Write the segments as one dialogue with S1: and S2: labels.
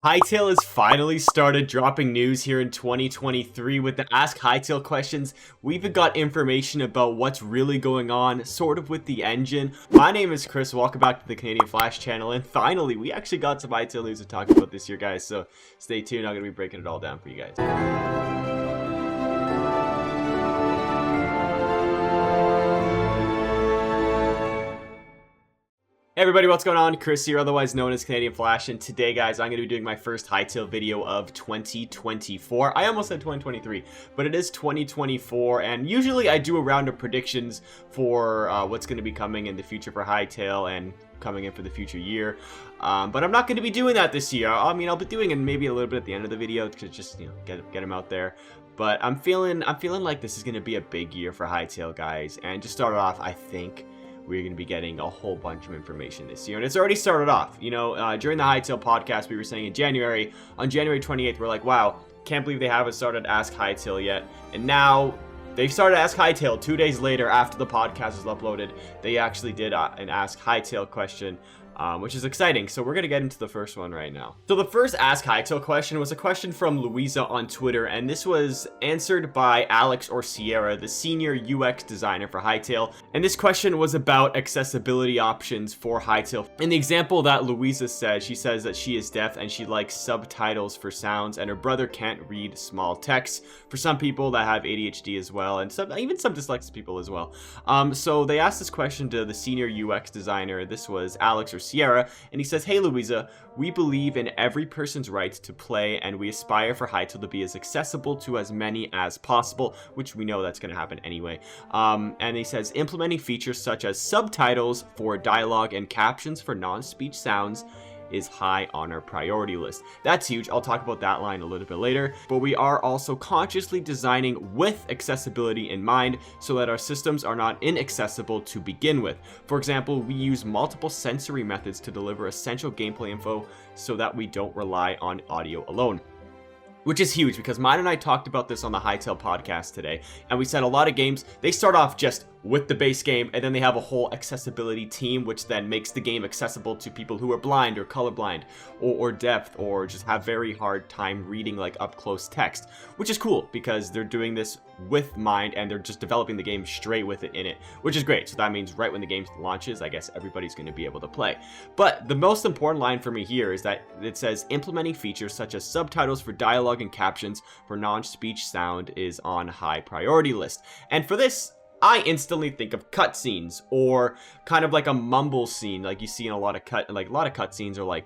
S1: Hytale has finally started dropping news here in 2023 with the Ask Hytale questions. We even got information about what's really going on, sort of with the engine. My name is Chris, welcome back to the Canadian Flash channel, and finally, we actually got some Hytale news to talk about this year, guys, so stay tuned, I'm going to be breaking it all down for you guys. Hey everybody, what's going on? Chris here, otherwise known as Canadian Flash, and today, guys, I'm going to be doing my first Hytale video of 2024. I almost said 2023, but it is 2024, and usually I do a round of predictions for what's going to be coming in the future for Hytale and coming in for the future year, but I'm not going to be doing that this year. I mean, I'll be doing it maybe a little bit at the end of the video to just, get them out there. But I'm feeling like this is going to be a big year for Hytale, guys, and to start off, I think we're going to be getting a whole bunch of information this year, and it's already started off. During the Hytale podcast, we were saying on January 28th, we're like, wow, can't believe they haven't started Ask Hytale yet, and now they've started Ask Hytale 2 days later after the podcast was uploaded. They actually did an Ask Hytale question, which is exciting. So we're going to get into the first one right now. So the first Ask Hytale question was a question from Louisa on Twitter, and this was answered by Alex or Sierra, the senior UX designer for Hytale. And this question was about accessibility options for Hytale. In the example that Louisa said, she says that she is deaf and she likes subtitles for sounds, and her brother can't read small text. For some people that have ADHD as well, and even some dyslexic people as well. So they asked this question to the senior UX designer. This was Alex or Sierra, and he says, "Hey Louisa, we believe in every person's right to play, and we aspire for Hytale to be as accessible to as many as possible," which we know that's going to happen anyway. And he says, "Implementing features such as subtitles for dialogue and captions for non-speech sounds is high on our priority list." That's huge. I'll talk about that line a little bit later, but we are also consciously designing with accessibility in mind so that our systems are not inaccessible to begin with. For example, we use multiple sensory methods to deliver essential gameplay info so that we don't rely on audio alone. Which is huge, because Mine and I talked about this on the Hytale podcast today, and we said a lot of games, they start off just with the base game, and then they have a whole accessibility team, which then makes the game accessible to people who are blind or colorblind or deaf, or just have very hard time reading like up close text, which is cool because they're doing this with mind and they're just developing the game straight with it in it, which is great. So that means right when the game launches, I guess everybody's going to be able to play. But the most important line for me here is that it says implementing features such as subtitles for dialogue and captions for non-speech sound is on high priority list. And for this, I instantly think of cutscenes, or kind of like a mumble scene, like you see in a lot of cutscenes, or like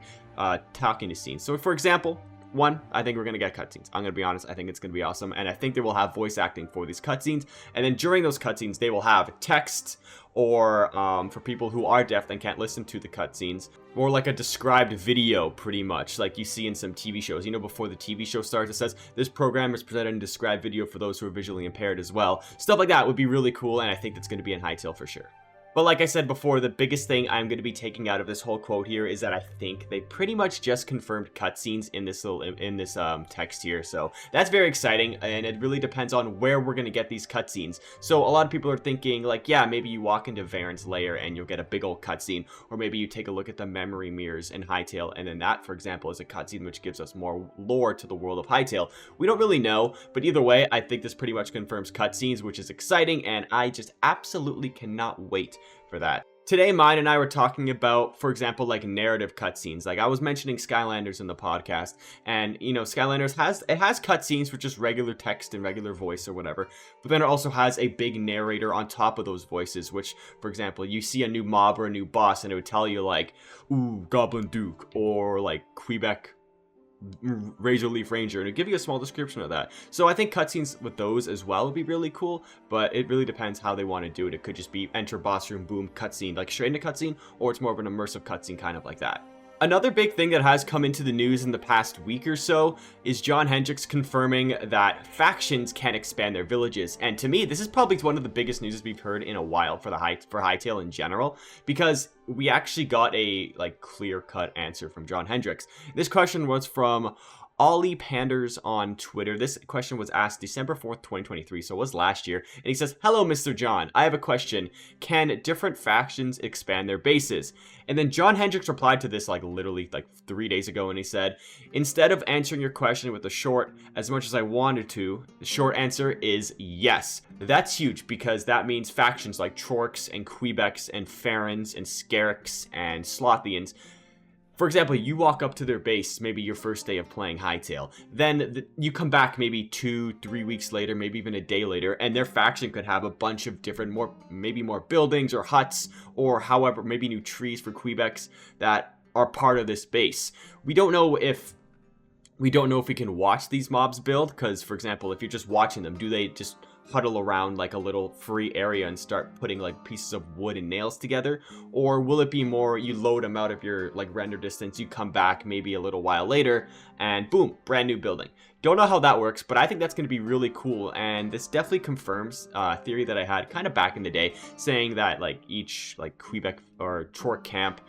S1: talking to scenes. So for example, one, I think we're going to get cutscenes. I'm going to be honest, I think it's going to be awesome, and I think they will have voice acting for these cutscenes, and then during those cutscenes, they will have text, or for people who are deaf and can't listen to the cutscenes, or like a described video, pretty much, like you see in some TV shows. Before the TV show starts, it says, "This program is presented in described video for those who are visually impaired" as well. Stuff like that would be really cool, and I think that's going to be in Hytale for sure. But like I said before, the biggest thing I'm going to be taking out of this whole quote here is that I think they pretty much just confirmed cutscenes in this text here. So that's very exciting, and it really depends on where we're going to get these cutscenes. So a lot of people are thinking like, yeah, maybe you walk into Varen's lair and you'll get a big old cutscene, or maybe you take a look at the memory mirrors in Hytale, and then that, for example, is a cutscene which gives us more lore to the world of Hytale. We don't really know, but either way, I think this pretty much confirms cutscenes, which is exciting, and I just absolutely cannot wait for that. Today, Mine and I were talking about, for example, like narrative cutscenes. Like I was mentioning Skylanders in the podcast, and Skylanders has cutscenes with just regular text and regular voice or whatever, but then it also has a big narrator on top of those voices, which, for example, you see a new mob or a new boss, and it would tell you like, "Ooh, Goblin Duke," or like Quebec Razor Leaf Ranger, and it'll give you a small description of that. So I think cutscenes with those as well would be really cool, but it really depends how they want to do it. It could just be enter boss room, boom, cutscene, like straight into cutscene, or it's more of an immersive cutscene, kind of like that. Another big thing that has come into the news in the past week or so is John Hendricks confirming that factions can expand their villages. And to me, this is probably one of the biggest news we've heard in a while for Hytale in general, because we actually got a clear-cut answer from John Hendricks. This question was from Ollie Panders on Twitter. This question was asked December 4th, 2023, so it was last year. And he says, "Hello, Mr. John. I have a question. Can different factions expand their bases?" And then John Hendricks replied to this like literally like 3 days ago, and he said, "Instead of answering your question with a short, as much as I wanted to, the short answer is yes." That's huge because that means factions like Chorks and Quebecs and Farons and Scarix and Slothians. For example, you walk up to their base, maybe your first day of playing Hytale. Then you come back maybe 2-3 weeks later, maybe even a day later, and their faction could have a bunch of different, maybe more buildings or huts, or however, maybe new trees for Quebecs that are part of this base. We don't know if we can watch these mobs build, because, for example, if you're just watching them, do they just huddle around like a little free area and start putting like pieces of wood and nails together? Or will it be more you load them out of your like render distance, you come back maybe a little while later, and boom, brand new building? Don't know how that works, but I think that's going to be really cool, and this definitely confirms a theory that I had kind of back in the day, saying that like each like Quebec or Chork camp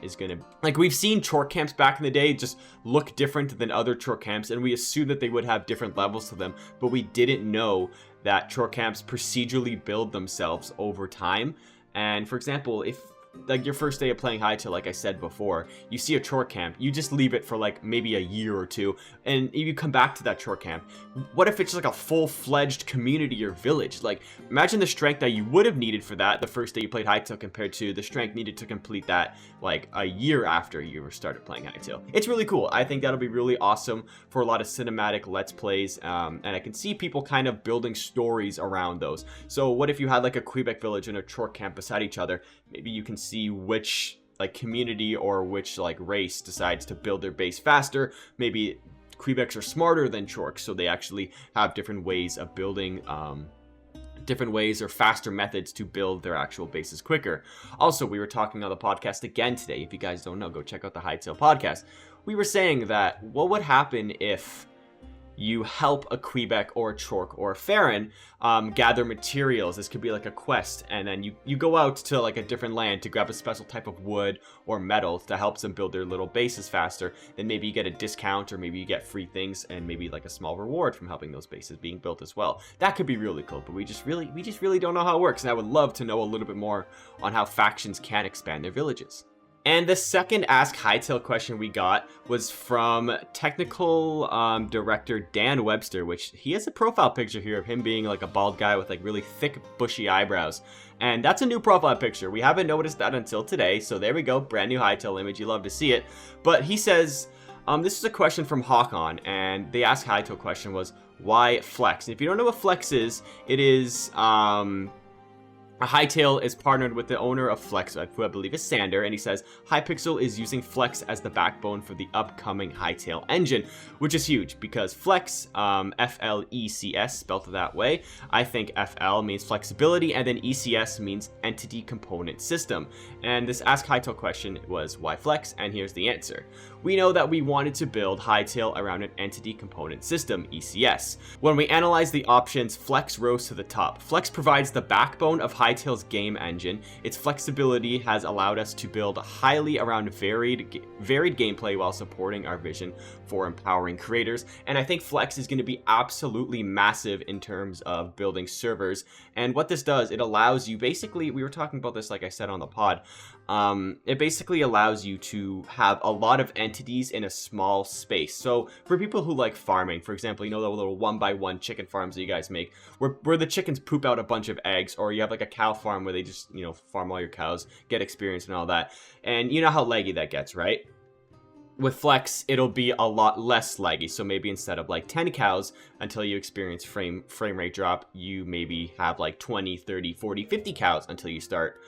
S1: is gonna, like, we've seen Chork camps back in the day just look different than other Chork camps, and we assumed that they would have different levels to them, but we didn't know that Chork camps procedurally build themselves over time. And for example, if like your first day of playing Hytale, like I said before, you see a Chork camp, you just leave it for like maybe a year or two, and you come back to that Chork camp. What if it's like a full-fledged community or village? Like, imagine the strength that you would have needed for that the first day you played Hytale compared to the strength needed to complete that like a year after you started playing Hytale. It's really cool. I think that'll be really awesome for a lot of cinematic Let's Plays, and I can see people kind of building stories around those. So what if you had like a Quebec village and a Chork camp beside each other? Maybe you can see which like community or which like race decides to build their base faster. Maybe Quebecs are smarter than Chorks, so they actually have different ways of building, different ways or faster methods to build their actual bases quicker. Also, we were talking on the podcast again today. If you guys don't know, go check out the Hytale podcast. We were saying that what would happen if you help a Quebec or a Chork or a Faron gather materials. This could be like a quest, and then you go out to like a different land to grab a special type of wood or metal to help them build their little bases faster. Then maybe you get a discount, or maybe you get free things, and maybe like a small reward from helping those bases being built as well. That could be really cool, but we just really don't know how it works, and I would love to know a little bit more on how factions can expand their villages. And the second Ask Hytale question we got was from technical director Dan Webster, which he has a profile picture here of him being like a bald guy with like really thick bushy eyebrows. And that's a new profile picture. We haven't noticed that until today. So there we go. Brand new Hytale image. You love to see it. But he says, this is a question from Hawkon, and the Ask Hytale question was, why Flex? And if you don't know what Flex is, it is Hytale is partnered with the owner of Flex, who I believe is Sander, and he says Hypixel is using Flex as the backbone for the upcoming Hytale engine, which is huge because Flex, F-L-E-C-S, spelled that way. I think F-L means flexibility, and then E-C-S means entity component system. And this Ask Hytale question was, why Flex? And here's the answer. We know that we wanted to build Hytale around an entity component system, ECS. When we analyze the options, Flex rose to the top. Flex provides the backbone of Hytale's game engine. Its flexibility has allowed us to build highly around varied gameplay while supporting our vision for empowering creators. And I think Flex is going to be absolutely massive in terms of building servers. And what this does, it allows you, basically, we were talking about this like I said on the pod, it basically allows you to have a lot of entities in a small space. So for people who like farming, for example, you know the little 1x1 chicken farms that you guys make, where the chickens poop out a bunch of eggs, or you have like a cow farm where they just, you know, farm all your cows, get experience and all that. And you know how laggy that gets, right? With Flex, it'll be a lot less laggy. So maybe instead of like 10 cows until you experience frame rate drop, you maybe have like 20, 30, 40, 50 cows until you start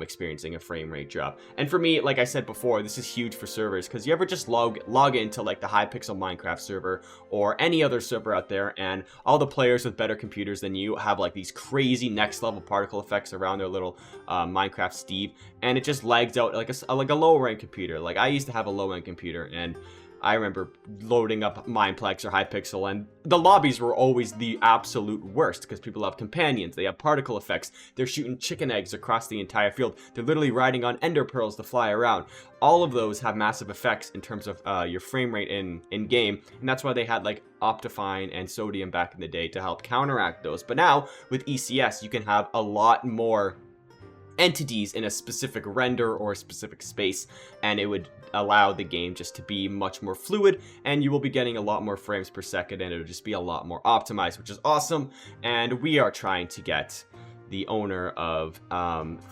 S1: experiencing a frame rate drop. And for me, like I said before, this is huge for servers, because you ever just log into like the Hypixel Minecraft server or any other server out there, and all the players with better computers than you have like these crazy next level particle effects around their little Minecraft Steve, and it just lags out like a lower end computer. Like I used to have a low end computer, and I remember loading up Mineplex or Hypixel, and the lobbies were always the absolute worst because people have companions, they have particle effects, they're shooting chicken eggs across the entire field, they're literally riding on ender pearls to fly around. All of those have massive effects in terms of your frame rate in game, and that's why they had like Optifine and Sodium back in the day to help counteract those. But now with ECS, you can have a lot more entities in a specific render or a specific space, and it would allow the game just to be much more fluid, and you will be getting a lot more frames per second, and it'll just be a lot more optimized, which is awesome. And we are trying to get the owner of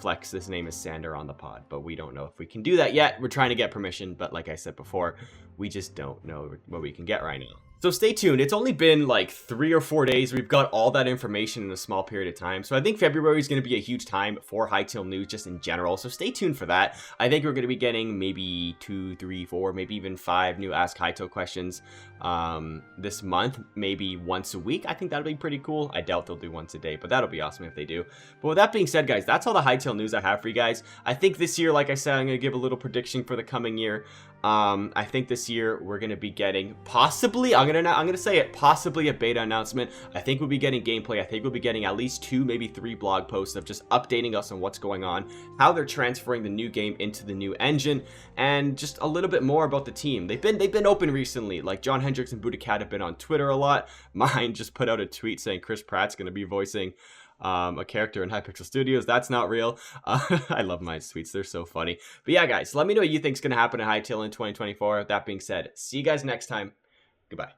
S1: Flex, his name is Sander, on the pod, but we don't know if we can do that yet. We're trying to get permission, but like I said before, we just don't know what we can get right now. So stay tuned. It's only been like 3 or 4 days. We've got all that information in a small period of time. So I think February is going to be a huge time for Hytale news just in general. So stay tuned for that. I think we're going to be getting maybe 2, 3, 4, maybe even 5 new Ask Hytale questions this month, maybe once a week. I think that'll be pretty cool. I doubt they'll do once a day, but that'll be awesome if they do. But with that being said, guys, that's all the Hytale news I have for you guys. I think this year, like I said, I'm going to give a little prediction for the coming year. I think this year we're going to be getting possibly, I'm going to say it, possibly a beta announcement. I think we'll be getting gameplay. I think we'll be getting at least 2, maybe 3 blog posts of just updating us on what's going on, how they're transferring the new game into the new engine, and just a little bit more about the team. They've been open recently. Like John Hendricks and Budacat have been on Twitter a lot. Mine just put out a tweet saying Chris Pratt's going to be voicing a character in Hypixel Studios. That's not real. I love my tweets. They're so funny. But yeah, guys, let me know what you think's going to happen at Hytale in 2024. That being said, see you guys next time. Goodbye.